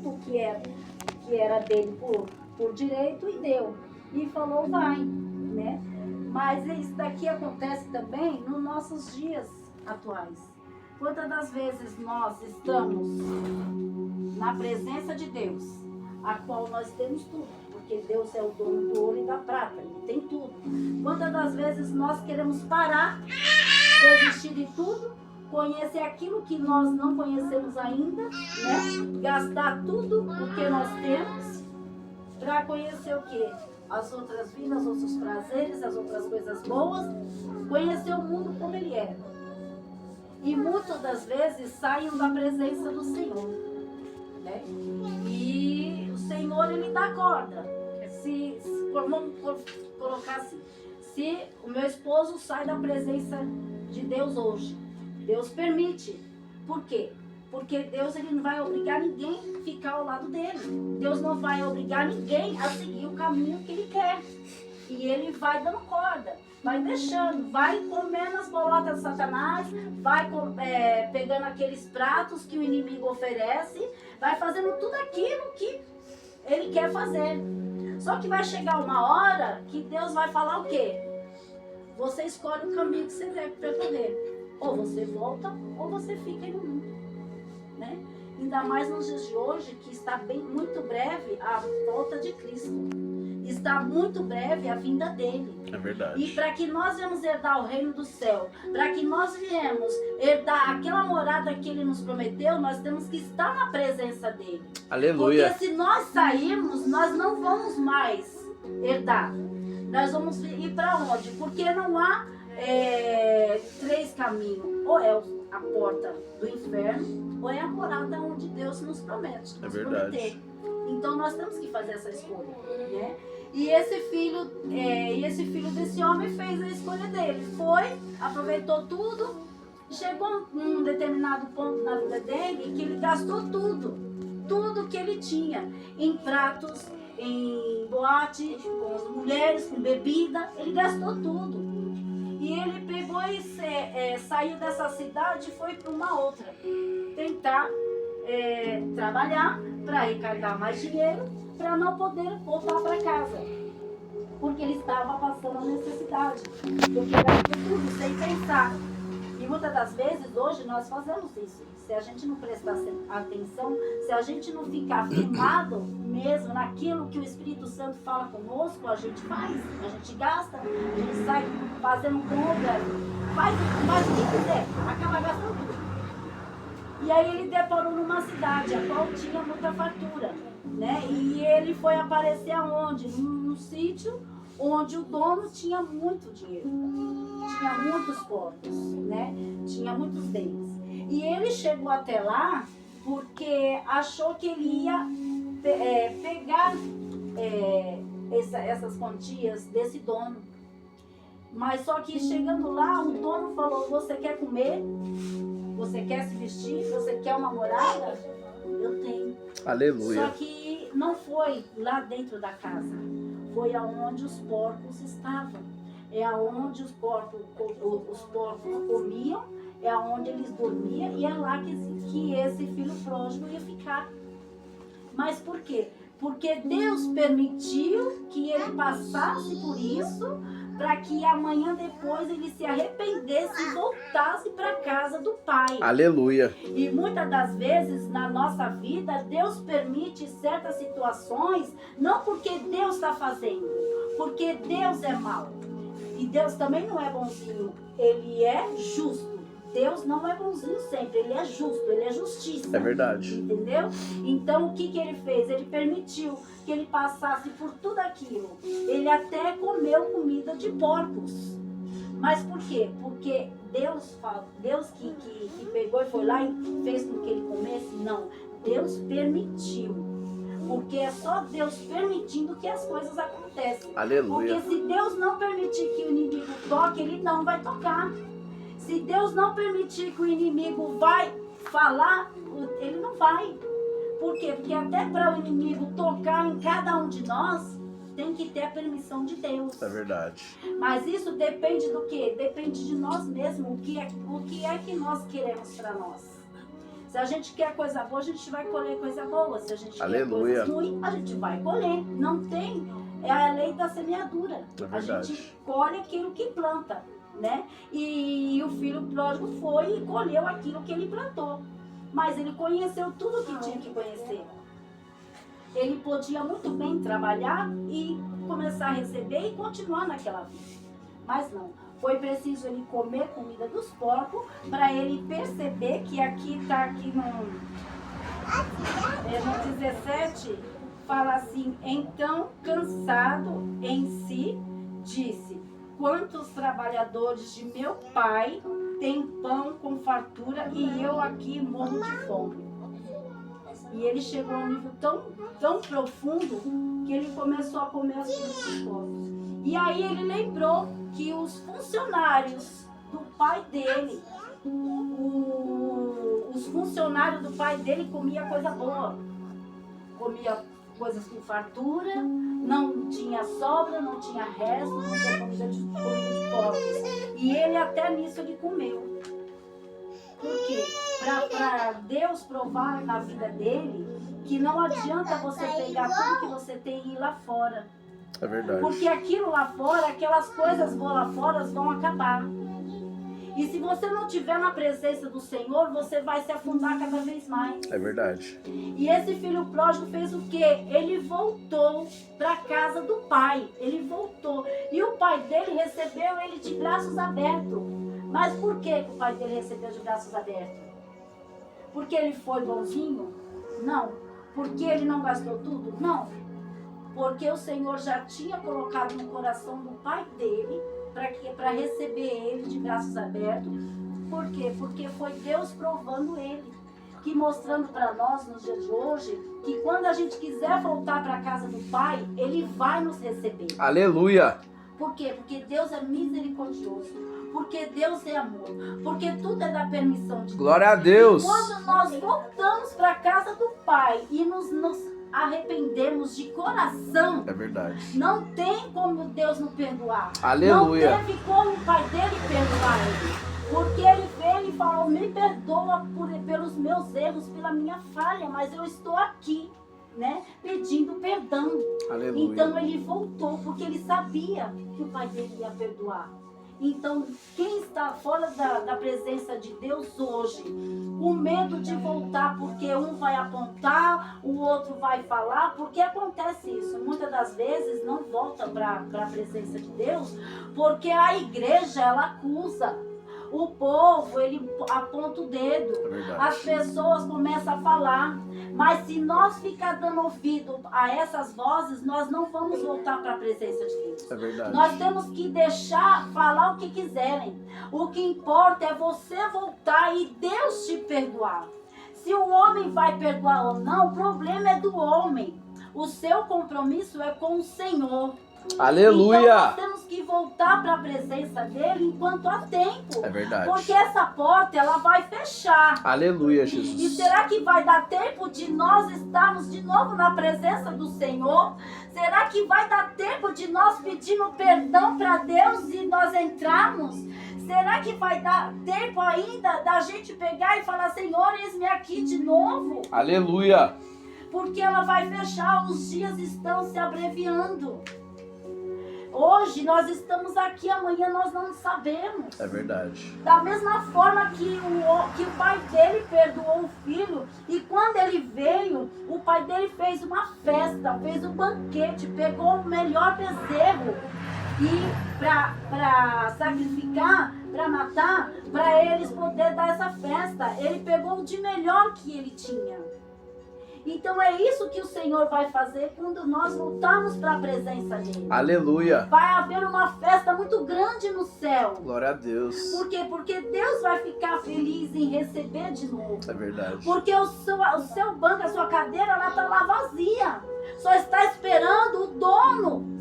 o que era dele por direito e deu. E falou, vai, né? Mas isso daqui acontece também nos nossos dias atuais. Quantas das vezes nós estamos na presença de Deus, a qual nós temos tudo, porque Deus é o dono do ouro e da prata, Ele tem tudo. Quantas das vezes nós queremos parar, desistir de tudo, conhecer aquilo que nós não conhecemos ainda, né? Gastar tudo o que nós temos para conhecer o quê? As outras vidas, os outros prazeres, as outras coisas boas, conhecer o mundo como ele é. E muitas das vezes saem da presença do Senhor, né? E o Senhor, Ele dá corda. Vamos colocar assim, se o meu esposo sai da presença de Deus hoje, Deus permite. Por quê? Porque Deus, Ele não vai obrigar ninguém a ficar ao lado dele. Deus não vai obrigar ninguém a seguir o caminho que Ele quer. E Ele vai dando corda, vai deixando, vai comendo as bolotas de Satanás, vai pegando aqueles pratos que o inimigo oferece, vai fazendo tudo aquilo que ele quer fazer. Só que vai chegar uma hora que Deus vai falar o quê? Você escolhe o caminho que você deve percorrer. Ou você volta, ou você fica aí no mundo, né? Ainda mais nos dias de hoje, que está muito breve a volta de Cristo. Está muito breve a vinda dele. É verdade. E para que nós viemos herdar o reino do céu, para que nós viemos herdar aquela morada que ele nos prometeu, nós temos que estar na presença dele. Aleluia. Porque se nós sairmos, nós não vamos mais herdar. Nós vamos ir para onde? Porque não há três caminhos. Ou é a porta do inferno, ou é a morada onde Deus nos promete. É verdade. Prometer. Então nós temos que fazer essa escolha, né? E esse filho desse homem fez a escolha dele. Foi, aproveitou tudo, chegou num determinado ponto na vida dele que ele gastou tudo que ele tinha, em pratos, em boate, com as mulheres, com bebida, ele gastou tudo. E ele pegou e saiu dessa cidade e foi para uma outra, tentar trabalhar para arrecadar mais dinheiro, para não poder voltar para casa, porque ele estava passando a necessidade. Porque gastou tudo sem pensar. E muitas das vezes hoje nós fazemos isso. Se a gente não prestar atenção, se a gente não ficar firmado mesmo naquilo que o Espírito Santo fala conosco, a gente faz, a gente gasta, a gente sai fazendo compra, faz o que quiser, acaba gastando tudo. E aí ele deparou numa cidade, a qual tinha muita fartura, né? E ele foi aparecer aonde? Num sítio onde o dono tinha muito dinheiro, tinha muitos porcos, né? Tinha muitos bens. E ele chegou até lá porque achou que ele ia pegar essas quantias desse dono. Mas só que chegando lá, o dono falou, você quer comer? Você quer se vestir? Você quer uma morada? Eu tenho. Aleluia. Só que não foi lá dentro da casa. Foi aonde os porcos estavam. É aonde os porcos comiam, é aonde eles dormiam e é lá que esse filho pródigo ia ficar. Mas por quê? Porque Deus permitiu que ele passasse por isso, para que amanhã depois ele se arrependesse e voltasse para a casa do Pai. Aleluia. E muitas das vezes na nossa vida, Deus permite certas situações, não porque Deus está fazendo, porque Deus é mau. E Deus também não é bonzinho, Ele é justo. Deus não é bonzinho sempre, Ele é justo, Ele é justiça. É verdade. Entendeu? Então o que ele fez? Ele permitiu que ele passasse por tudo aquilo. Ele até comeu comida de porcos. Mas por quê? Porque Deus que pegou e foi lá e fez com que ele comesse? Não. Deus permitiu. Porque é só Deus permitindo que as coisas acontecem. Aleluia. Porque se Deus não permitir que o inimigo toque, ele não vai tocar. Se Deus não permitir que o inimigo vai falar, ele não vai. Por quê? Porque até para o inimigo tocar em cada um de nós, tem que ter a permissão de Deus. É verdade. Mas isso depende do quê? Depende de nós mesmos. O que é que nós queremos para nós. Se a gente quer coisa boa, a gente vai colher coisa boa. Se a gente Aleluia. quer coisa ruim, a gente vai colher. Não tem, é a lei da semeadura. É A verdade. gente colhe aquilo que planta, né? E o filho pródigo foi e colheu aquilo que ele plantou. Mas ele conheceu tudo o que tinha que conhecer. Ele podia muito bem trabalhar e começar a receber e continuar naquela vida. Mas não. Foi preciso ele comer comida dos porcos para ele perceber que aqui está aqui no 17, fala assim: então cansado em si, disse: quantos trabalhadores de meu pai têm pão com fartura e eu aqui morro de fome. E ele chegou a um nível tão profundo que ele começou a comer as coisas dos porcos. E aí ele lembrou que os funcionários do pai dele, os funcionários do pai dele comiam coisa boa. Comia coisas com fartura, não tinha sobra, não tinha resto, não tinha comida de porcos. E ele até nisso ele comeu. Por quê? Para Deus provar na vida dele que não adianta você pegar tudo que você tem e ir lá fora. É verdade. Porque aquilo lá fora, aquelas coisas lá fora vão acabar. E se você não estiver na presença do Senhor, você vai se afundar cada vez mais. É verdade. E esse filho pródigo fez o quê? Ele voltou para a casa do pai. Ele voltou. E o pai dele recebeu ele de braços abertos. Mas por que o pai dele recebeu de braços abertos? Porque ele foi bonzinho? Não. Porque ele não gastou tudo? Não. Porque o Senhor já tinha colocado no coração do pai dele para receber ele de braços abertos. Por quê? Porque foi Deus provando ele. Que mostrando para nós nos dias de hoje que quando a gente quiser voltar para a casa do pai, ele vai nos receber. Aleluia. Por quê? Porque Deus é misericordioso. Porque Deus é amor. Porque tudo é da permissão de Deus. Glória a Deus. E quando nós voltamos para a casa do pai e nos arrependermos de coração, É verdade. não tem como Deus não perdoar. Aleluia. Não teve como o pai dele perdoar ele. Porque ele veio e falou: me perdoa pelos meus erros, pela minha falha, mas eu estou aqui, né, pedindo perdão. Aleluia. Então ele voltou, porque ele sabia que o pai dele ia perdoar. Então, quem está fora da presença de Deus hoje, com medo de voltar, porque um vai apontar, o outro vai falar, porque acontece isso. Muitas das vezes não volta para a presença de Deus, porque a igreja, ela acusa. O povo, ele aponta o dedo. É verdade. As pessoas começam a falar. Mas se nós ficar dando ouvido a essas vozes, nós não vamos voltar para a presença de Deus. É verdade. Nós temos que deixar falar o que quiserem. O que importa é você voltar e Deus te perdoar. Se o homem vai perdoar ou não, o problema é do homem. O seu compromisso é com o Senhor. Aleluia. Então nós temos que voltar para a presença dele enquanto há tempo. É verdade. Porque essa porta, ela vai fechar. Aleluia, E Jesus. será que vai dar tempo de nós estarmos de novo na presença do Senhor? Será que vai dar tempo de nós pedirmos perdão para Deus e nós entrarmos? Será que vai dar tempo ainda da gente pegar e falar: Senhor, eis-me aqui de novo? Aleluia. Porque ela vai fechar, os dias estão se abreviando. Hoje nós estamos aqui, amanhã nós não sabemos. É verdade. Da mesma forma que o pai dele perdoou o filho, e quando ele veio, o pai dele fez uma festa, fez um banquete, pegou o melhor bezerro e para sacrificar, para matar, para eles poderem dar essa festa. Ele pegou o de melhor que ele tinha. Então é isso que o Senhor vai fazer quando nós voltarmos para a presença dele. Aleluia. Vai haver uma festa muito grande no céu. Glória a Deus. Por quê? Porque Deus vai ficar feliz em receber de novo. É verdade. Porque o seu banco, a sua cadeira, ela está lá vazia. Só está esperando o dono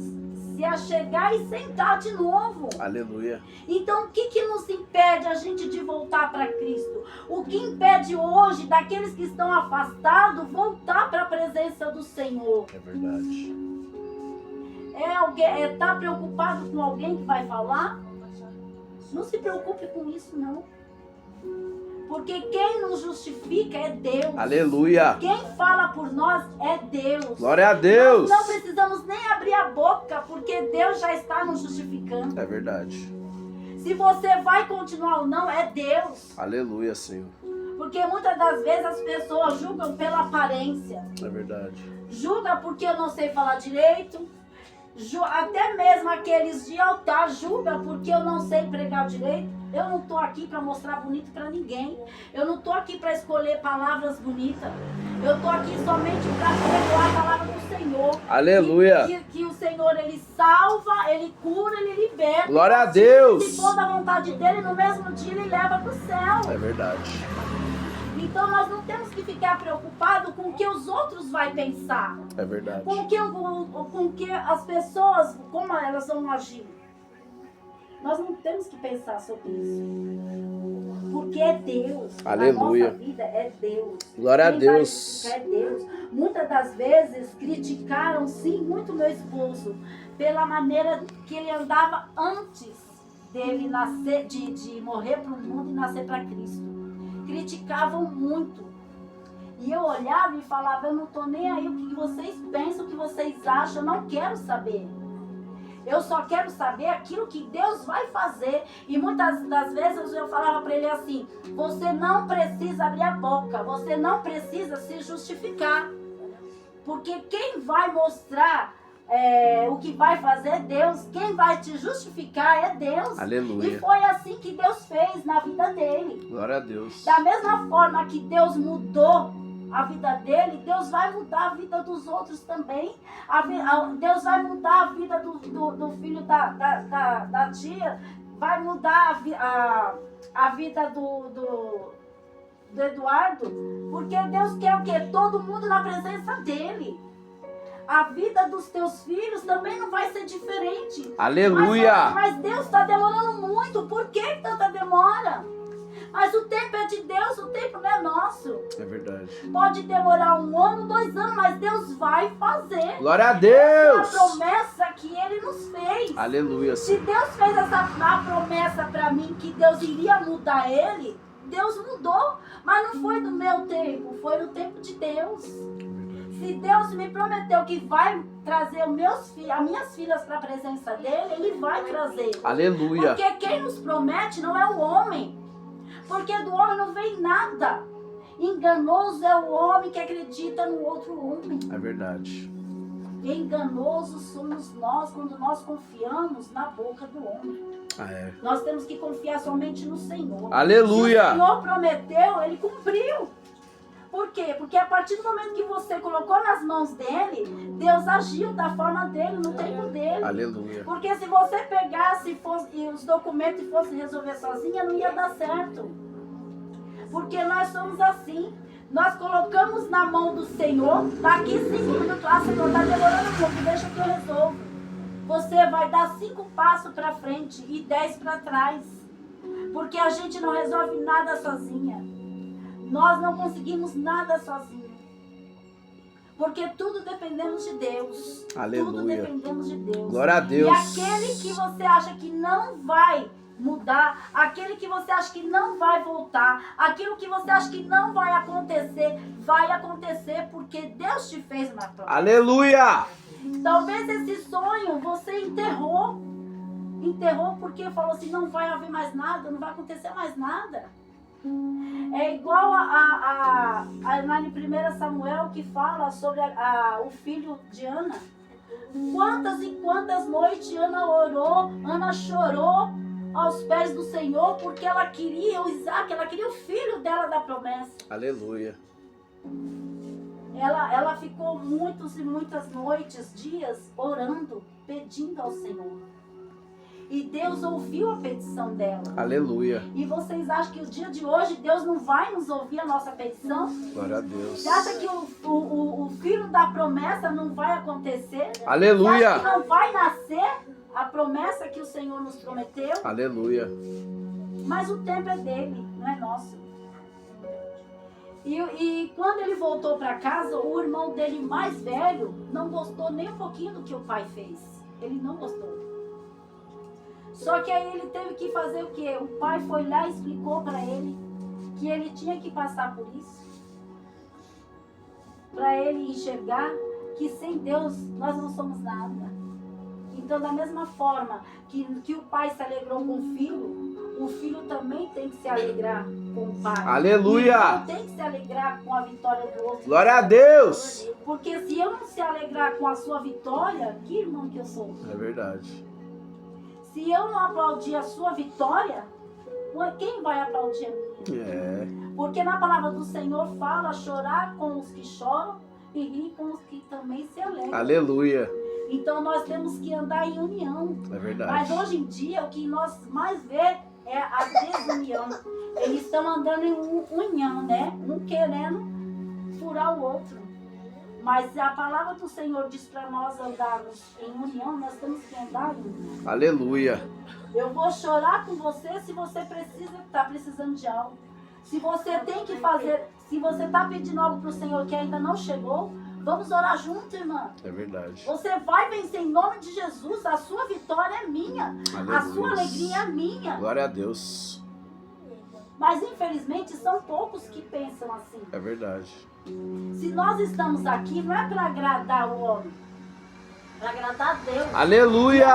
se achegar e sentar de novo. Aleluia. Então, o que nos impede a gente de voltar para Cristo? O que impede hoje daqueles que estão afastados voltar para a presença do Senhor? É verdade. Tá preocupado com alguém que vai falar? Não se preocupe com isso, não. Porque quem nos justifica é Deus. Aleluia. Quem fala por nós é Deus. Glória a Deus. Nós não precisamos nem abrir a boca, porque Deus já está nos justificando. É verdade. Se você vai continuar ou não, é Deus. Aleluia, Senhor. Porque muitas das vezes as pessoas julgam pela aparência. É verdade. Julga porque eu não sei falar direito. Até mesmo aqueles de altar julga porque eu não sei pregar direito. Eu não estou aqui para mostrar bonito para ninguém. Eu não estou aqui para escolher palavras bonitas. Eu estou aqui somente para pregar a palavra do Senhor. Aleluia. Que o Senhor, Ele salva, Ele cura, Ele liberta. Glória a Deus. Se for da vontade dEle, no mesmo dia Ele leva para o céu. É verdade. Então nós não temos que ficar preocupados com o que os outros vão pensar. É verdade. Com o que as pessoas, como elas vão agir. Nós não temos que pensar sobre isso. Porque é Deus. Aleluia. A nossa vida é Deus. Glória a Quem Deus. vai justificar é Deus. Muitas das vezes criticaram, sim, muito meu esposo, pela maneira que ele andava antes dele nascer, de morrer para o mundo e nascer para Cristo. Criticavam muito. E eu olhava e falava, eu não estou nem aí o que vocês pensam, o que vocês acham, eu não quero saber. Eu só quero saber aquilo que Deus vai fazer. E muitas das vezes eu falava para ele assim, você não precisa abrir a boca, você não precisa se justificar. Porque quem vai mostrar o que vai fazer é Deus. Quem vai te justificar é Deus. Aleluia. E foi assim que Deus fez na vida dele. Glória a Deus. Da mesma forma que Deus mudou a vida dele, Deus vai mudar a vida dos outros também. Deus vai mudar a vida do filho da tia. Vai mudar a vida do Eduardo. Porque Deus quer o quê? Todo mundo na presença dele. A vida dos teus filhos também não vai ser diferente. Aleluia. Mas Deus está demorando muito. Por que tanta demora? Mas o tempo é de Deus, o tempo não é nosso. É verdade. Pode demorar 1 ano, 2 anos, mas Deus vai fazer. Glória a Deus. Essa é a promessa que Ele nos fez. Aleluia. Se Deus fez a promessa para mim que Deus iria mudar ele, Deus mudou. Mas não foi do meu tempo, foi no tempo de Deus. Se Deus me prometeu que vai trazer as minhas filhas para a presença dele, Ele vai trazer. Aleluia. Porque quem nos promete não é o homem. Porque do homem não vem nada. Enganoso é o homem que acredita no outro homem. É verdade. Enganoso somos nós quando nós confiamos na boca do homem. É. Nós temos que confiar somente no Senhor. Aleluia. Se o Senhor prometeu, Ele cumpriu. Por quê? Porque a partir do momento que você colocou nas mãos dele, Deus agiu da forma dele, no tempo dele. Aleluia. Porque se você pegasse e os documentos e fosse resolver sozinha, não ia dar certo. Porque nós somos assim. Nós colocamos na mão do Senhor, daqui 5 minutos, Senhor, está demorando um pouco, deixa que eu resolvo. Você vai dar 5 passos para frente e 10 para trás. Porque a gente não resolve nada sozinha. Nós não conseguimos nada sozinhos. Porque tudo dependemos de Deus. Aleluia. Tudo dependemos de Deus. Glória a Deus. E aquele que você acha que não vai mudar, aquele que você acha que não vai voltar, aquilo que você acha que não vai acontecer porque Deus te fez uma promessa. Aleluia. Talvez esse sonho você enterrou. Enterrou porque falou assim, não vai haver mais nada, não vai acontecer mais nada. É igual lá em 1 Samuel que fala sobre o filho de Ana. Quantas e quantas noites Ana orou, Ana chorou aos pés do Senhor porque ela queria o Isaac, ela queria o filho dela da promessa. Aleluia. Ela ficou muitas e muitas noites, dias, orando, pedindo ao Senhor. E Deus ouviu a petição dela. Aleluia. E vocês acham que o dia de hoje Deus não vai nos ouvir a nossa petição? Glória a Deus. Você acha que o filho da promessa não vai acontecer? Aleluia. Você acha que não vai nascer a promessa que o Senhor nos prometeu? Aleluia. Mas o tempo é dele, não é nosso. E quando ele voltou para casa, o irmão dele mais velho não gostou nem um pouquinho do que o pai fez. Ele não gostou. Só que aí ele teve que fazer o quê? O pai foi lá e explicou para ele que ele tinha que passar por isso, para ele enxergar que sem Deus nós não somos nada. Então, da mesma forma que o pai se alegrou com o filho também tem que se alegrar com o pai. Aleluia! Tem que se alegrar com a vitória do outro. Glória a Deus! Porque se eu não se alegrar com a sua vitória, que irmão que eu sou? É verdade. Se eu não aplaudir a sua vitória, quem vai aplaudir a minha? É. Porque na palavra do Senhor fala chorar com os que choram e rir com os que também se alegram. Aleluia! Então nós temos que andar em união. É verdade. Mas hoje em dia o que nós mais vê é a desunião. Eles estão andando em união, né? Um querendo furar o outro. Mas a palavra do Senhor diz para nós andarmos em união, nós temos que andar em união. Aleluia! Eu vou chorar com você se você está precisando de algo. Se você tem que fazer, se você está pedindo algo para o Senhor que ainda não chegou, vamos orar junto, irmã. É verdade. Você vai vencer em nome de Jesus. A sua vitória é minha. Aleluia. A sua alegria é minha. Glória a Deus. Mas infelizmente são poucos que pensam assim. É verdade. Se nós estamos aqui, não é para agradar o homem, para agradar a Deus. Aleluia!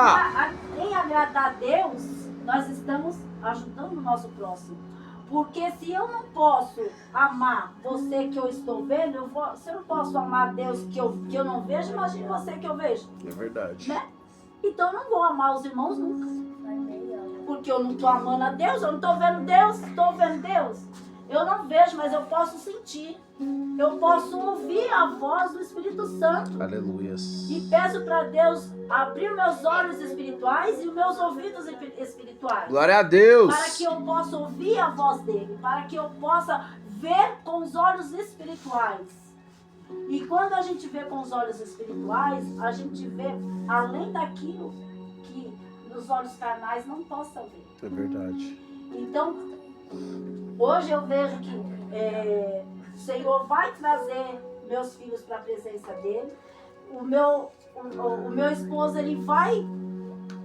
Em agradar a Deus, nós estamos ajudando o nosso próximo. Porque se eu não posso amar você que eu estou vendo, se eu não posso amar a Deus que eu não vejo, imagine você que eu vejo. É verdade. Né? Então eu não vou amar os irmãos nunca. Porque eu não estou amando a Deus, eu não estou vendo Deus, estou vendo Deus. Eu não vejo, mas eu posso sentir. Eu posso ouvir a voz do Espírito Santo. Aleluias. E peço para Deus abrir meus olhos espirituais e os meus ouvidos espirituais. Glória a Deus. Para que eu possa ouvir a voz dele. Para que eu possa ver com os olhos espirituais. E quando a gente vê com os olhos espirituais, a gente vê além daquilo que os olhos carnais não possam ver. É verdade. Então, hoje eu vejo que o Senhor vai trazer meus filhos para a presença dele. O meu esposo, ele vai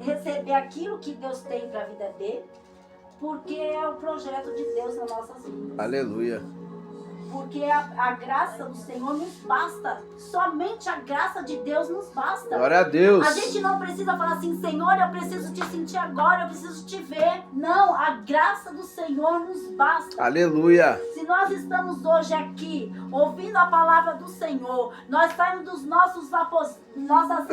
receber aquilo que Deus tem para a vida dele, porque é o projeto de Deus nas nossas vidas. Aleluia. Porque a graça do Senhor nos basta. Somente a graça de Deus nos basta. Glória a Deus. A gente não precisa falar assim, Senhor, eu preciso te sentir agora, eu preciso te ver. Não, a graça do Senhor nos basta. Aleluia. Se nós estamos hoje aqui, ouvindo a palavra do Senhor, nós saímos dos nossas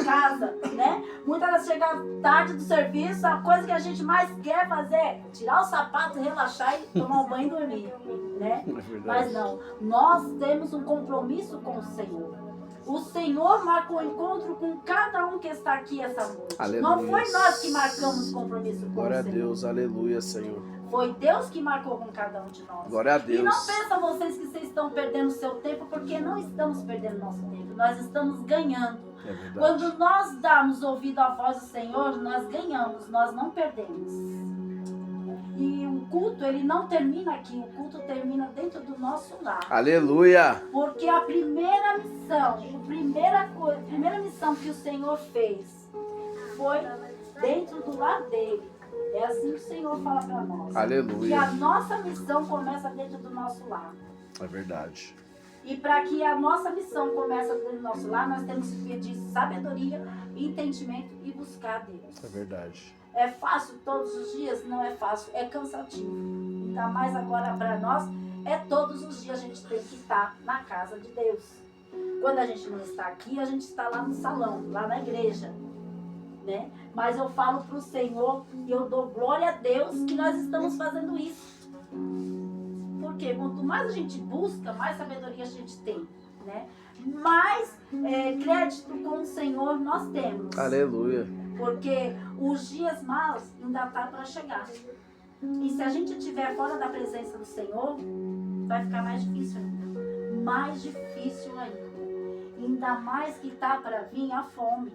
casas, né? Muitas vezes chega tarde do serviço, a coisa que a gente mais quer fazer é tirar o sapato, relaxar e tomar um banho e dormir, né? Mas não, nós temos um compromisso com o Senhor. O Senhor marcou o encontro com cada um que está aqui essa noite. Aleluia. Não foi nós que marcamos compromisso com Glória o Senhor. a Deus, aleluia, Senhor. Foi Deus que marcou com cada um de nós. Glória a Deus. E não pensam vocês que vocês estão perdendo seu tempo, porque não estamos perdendo nosso tempo. Nós estamos ganhando. É verdade. Quando nós damos ouvido à voz do Senhor, nós ganhamos, nós não perdemos. E o culto, ele não termina aqui, o culto termina dentro do nosso lar. Aleluia. Porque a primeira missão, a primeira missão que o Senhor fez foi dentro do lar dele. É assim que o Senhor fala para nós. Aleluia. Que a nossa missão começa dentro do nosso lar. É verdade. E para que a nossa missão comece dentro do nosso lar, nós temos que pedir sabedoria, entendimento e buscar a Deus. É verdade. É fácil todos os dias? Não é fácil, é cansativo. Ainda mais agora para nós, é todos os dias a gente tem que estar na casa de Deus. Quando a gente não está aqui, a gente está lá no salão, lá na igreja, né? Mas eu falo para o Senhor e eu dou glória a Deus que nós estamos fazendo isso. Porque quanto mais a gente busca, mais sabedoria a gente tem, né? Mais crédito com o Senhor nós temos. Aleluia. Porque os dias maus ainda tá para chegar. E se a gente estiver fora da presença do Senhor, vai ficar mais difícil ainda. Mais difícil ainda. Ainda mais que tá para vir a fome.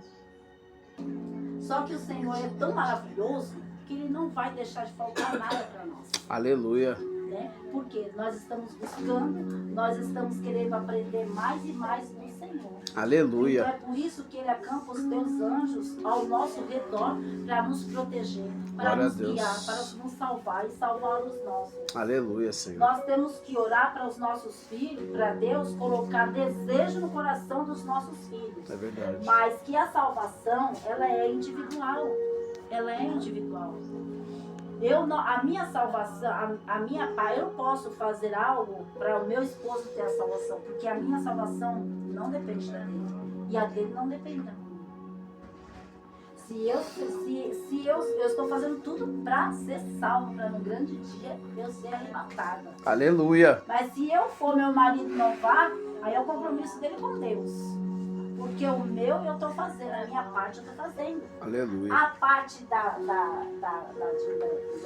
Só que o Senhor é tão maravilhoso que Ele não vai deixar de faltar nada para nós. Aleluia. Né? Porque nós estamos buscando, nós estamos querendo aprender mais e mais do Senhor. Aleluia. Então é por isso que ele acampa os teus anjos ao nosso redor para nos proteger, para Glória a nos Deus. guiar, para nos salvar e salvar os nossos. Aleluia, Senhor. Nós temos que orar para os nossos filhos, para Deus colocar desejo no coração dos nossos filhos. É verdade. Mas que a salvação, ela é individual. Ela é individual. A minha salvação, a minha pai, eu não posso fazer algo para o meu esposo ter a salvação, porque a minha salvação não depende da dele. E a dele não depende da minha. Se eu estou fazendo tudo para ser salvo, para no grande dia eu ser arrebatada. Aleluia. Mas se eu for meu marido não vá, aí é o compromisso dele com Deus. Porque o meu eu estou fazendo, a minha parte eu estou fazendo. Aleluia. A parte da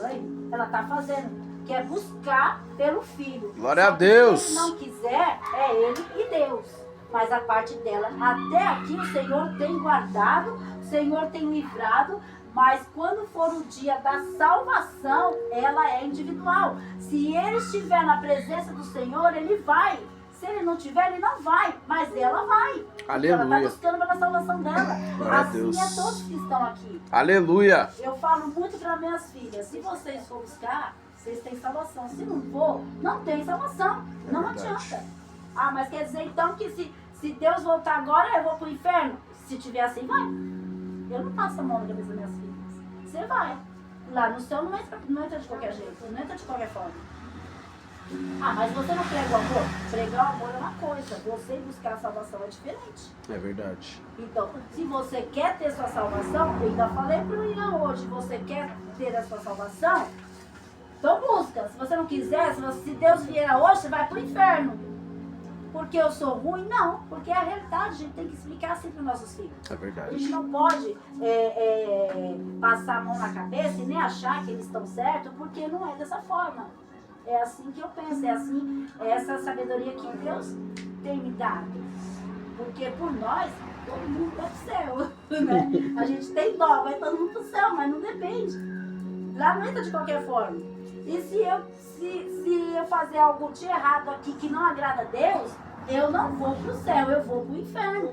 mãe, ela está fazendo, que é buscar pelo filho. Glória Só a que Deus. Se ele não quiser, é ele e Deus. Mas a parte dela, até aqui o Senhor tem guardado, o Senhor tem livrado, mas quando for o dia da salvação, ela é individual. Se ele estiver na presença do Senhor, ele vai. Se ele não tiver, ele não vai, mas ela vai. Aleluia. Ela está buscando pela salvação dela. Glória a Assim Deus. é todos que estão aqui. Aleluia. Eu falo muito para minhas filhas, se vocês for buscar, vocês têm salvação. Se não for, não tem salvação. Não verdade. adianta. Ah, mas quer dizer então que se Deus voltar agora, eu vou pro inferno? Se tiver assim, vai. Eu não passo a mão na cabeça das minhas filhas. Você vai. Lá no céu não entra de qualquer jeito, não entra de qualquer forma. Ah, mas você não prega o amor? Pregar o amor é uma coisa, você buscar a salvação é diferente. É verdade. Então, se você quer ter sua salvação, eu ainda falei pro Ian hoje, você quer ter a sua salvação, então busca. Se você não quiser, se Deus vier hoje, você vai pro inferno. Porque eu sou ruim? Não, porque é a realidade, a gente tem que explicar assim para os nossos filhos. É A gente verdade. não pode passar a mão na cabeça e nem achar que eles estão certos, porque não é dessa forma. É assim que eu penso, é essa sabedoria que Deus tem me dado. Porque por nós, todo mundo vai pro céu, né? A gente tem dó, vai todo mundo pro céu, mas não depende. Lá não entra de qualquer forma. E se eu fazer algo de errado aqui que não agrada a Deus, eu não vou pro céu, eu vou pro inferno.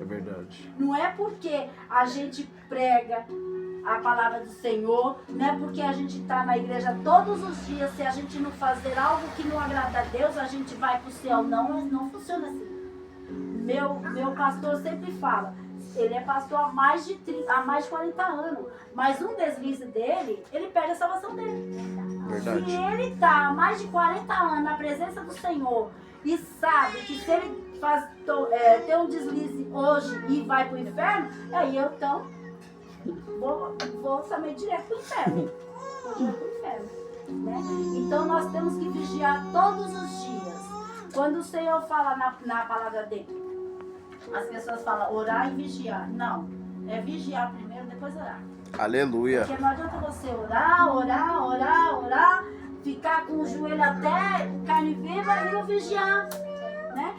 É verdade. Não é porque a gente prega a palavra do Senhor, não é porque a gente está na igreja todos os dias, se a gente não fazer algo que não agrada a Deus, a gente vai para o céu. Não funciona assim. Meu pastor sempre fala, ele é pastor há mais de 40 anos, mas um deslize dele, ele perde a salvação dele. Verdade. Se ele está há mais de 40 anos na presença do Senhor e sabe que se ele ter um deslize hoje e vai para o inferno, aí eu então vou também direto para o inferno. Vou pro inferno, né? Então nós temos que vigiar todos os dias. Quando o Senhor fala na palavra dele, as pessoas falam orar e vigiar. Não, é vigiar primeiro, depois orar. Aleluia. Porque não adianta você orar, ficar com o joelho até carne viva e não vigiar, né?